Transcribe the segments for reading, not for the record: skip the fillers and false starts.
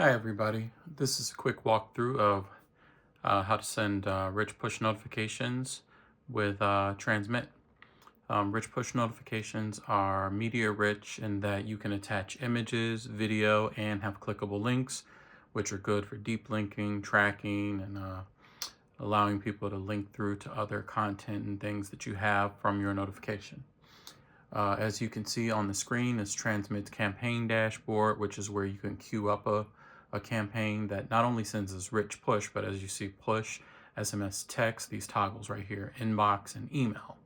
Hi everybody, this is a quick walkthrough of how to send rich push notifications with Transmit. Rich push notifications are media rich in that you can attach images, video, and have clickable links, which are good for deep linking, tracking, and allowing people to link through to other content and things that you have from your notification. As you can see on the screen is Transmit's campaign dashboard, which is where you can queue up a campaign that not only sends this rich push, but as you see push, SMS, text, these toggles right here, inbox and email.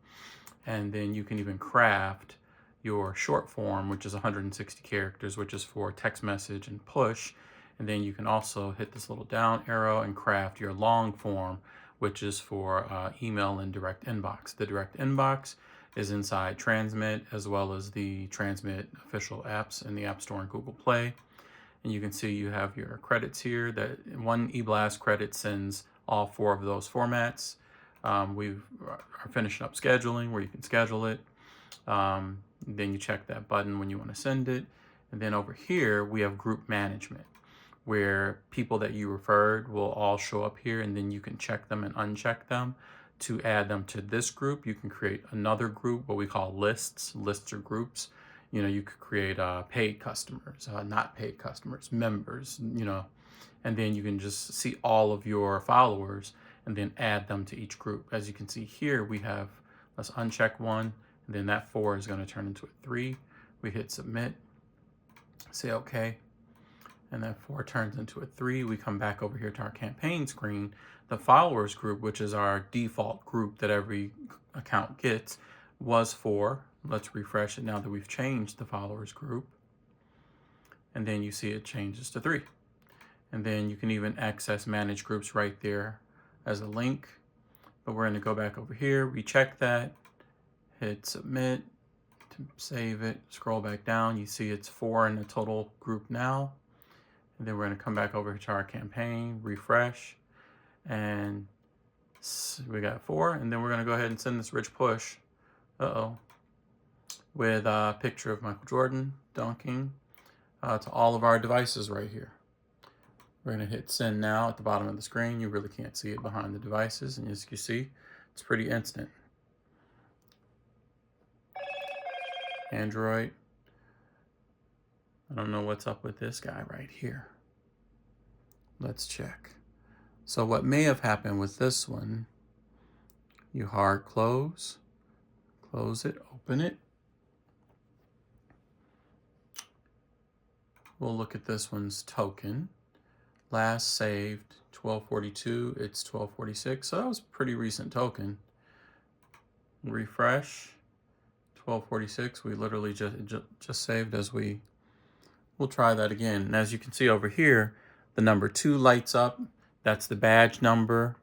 And then you can even craft your short form, which is 160 characters, which is for text message and push. And then you can also hit this little down arrow and craft your long form, which is for email and direct inbox. The direct inbox is inside Transmit, as well as the Transmit official apps in the App Store and Google Play. And you can see you have your credits here. That one eBlast credit sends all 4 of those formats. We are finishing up scheduling where you can schedule it. Then you check that button when you want to send it. And then over here, we have group management, where people that you referred will all show up here, and then you can check them and uncheck them. To add them to this group, you can create another group, what we call lists. Lists are groups. You could create paid customers, not paid customers, members, and then you can just see all of your followers and then add them to each group. As you can see here, we have, let's uncheck one, and then that 4 is going to turn into a 3. We hit submit, say okay, and that 4 turns into a 3. We come back over here to our campaign screen. The followers group, which is our default group that every account gets, was 4. Let's refresh it now that we've changed the followers group. And then you see it changes to 3. And then you can even access manage groups right there as a link. But we're going to go back over here, recheck that, hit submit to save it, scroll back down. You see it's 4 in the total group now. And then we're going to come back over to our campaign, refresh, and we got 4. And then we're going to go ahead and send this rich push, with a picture of Michael Jordan dunking to all of our devices right here. We're going to hit send now at the bottom of the screen. You really can't see it behind the devices, and as you see, it's pretty instant. Android. I don't know what's up with this guy right here. Let's check. So what may have happened with this one, you hard close it, open it. We'll look at this one's token. Last saved 1242, it's 1246, so that was a pretty recent token. Refresh, 1246, we literally just saved as we'll try that again. And as you can see over here, the number 2 lights up. That's the badge number.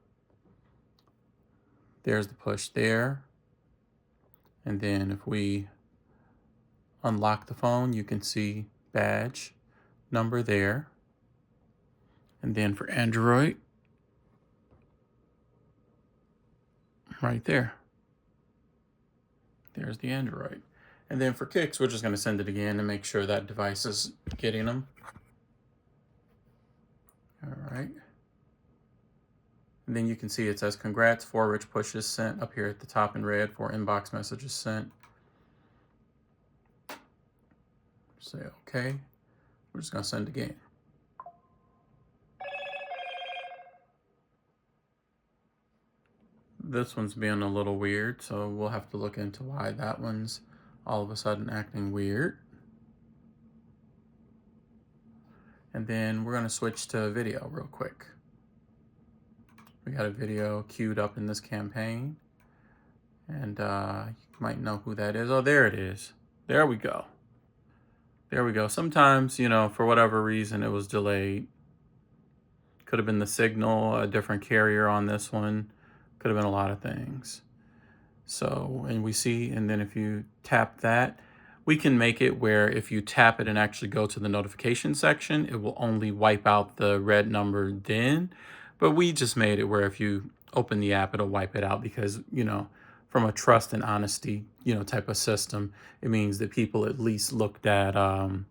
There's the push there. And then if we unlock the phone, you can see badge number there. And then for Android, right there. There's the Android. And then for kicks, we're just going to send it again and make sure that device is getting them. All right. And then you can see it says congrats, 4 rich pushes sent up here at the top in red, 4 inbox messages sent. Say okay. We're just going to send again. This one's being a little weird, so we'll have to look into why that one's all of a sudden acting weird. And then we're going to switch to video real quick. We got a video queued up in this campaign, and you might know who that is. Oh, there it is. There we go. There we go. Sometimes, for whatever reason, it was delayed. Could have been the signal, a different carrier on this one. Could have been a lot of things. So, and we see, and then if you tap that, we can make it where if you tap it and actually go to the notification section, it will only wipe out the red number then. But we just made it where if you open the app, it'll wipe it out because, from a trust and honesty, type of system, it means that people at least looked at, at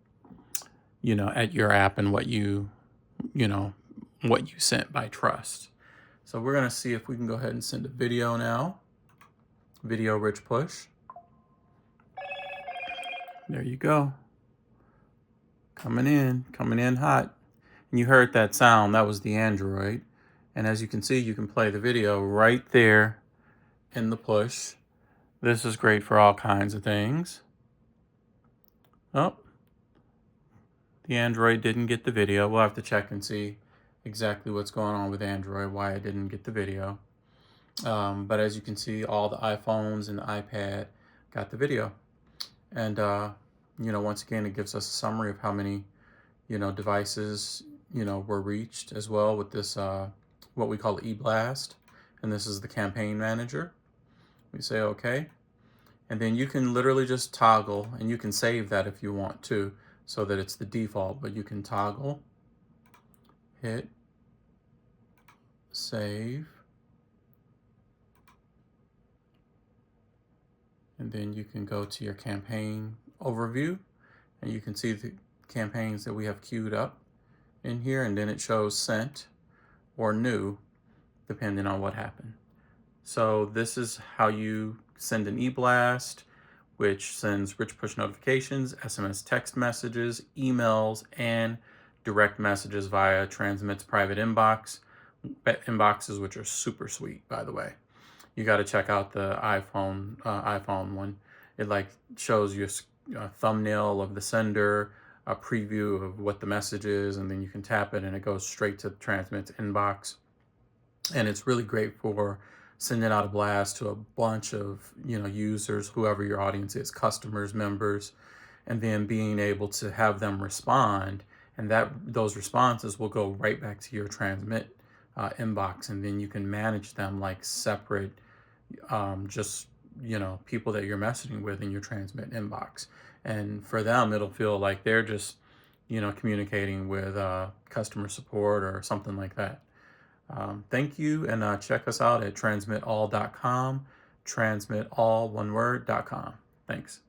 your app and what you what you sent by trust. So we're going to see if we can go ahead and send a video now. Video rich push. There you go. Coming in hot. And you heard that sound, that was the Android. And as you can see, you can play the video right there in the push. This is great for all kinds of things. Oh, the Android didn't get the video. We'll have to check and see exactly what's going on with Android, why it didn't get the video. But as you can see, all the iPhones and the iPad got the video. And, once again, it gives us a summary of how many, devices, were reached as well with this, what we call eBlast. And this is the campaign manager. We say, okay. And then you can literally just toggle, and you can save that if you want to, so that it's the default, but you can toggle, hit, save, and then you can go to your campaign overview, and you can see the campaigns that we have queued up in here, and then it shows sent or new, depending on what happened. So this is how you send an eBlast, which sends rich push notifications, SMS text messages, emails, and direct messages via Transmit's private inboxes, which are super sweet, by the way. You got to check out the iPhone one. It shows you a thumbnail of the sender, a preview of what the message is, and then you can tap it and it goes straight to Transmit's inbox. And it's really great for sending out a blast to a bunch of users, whoever your audience is, customers, members, and then being able to have them respond, and those responses will go right back to your Transmit inbox, and then you can manage them like separate just people that you're messaging with in your Transmit inbox. And for them, it'll feel like they're just communicating with customer support or something like that. Thank you, and check us out at transmitall.com, transmitall, one word.com. Thanks.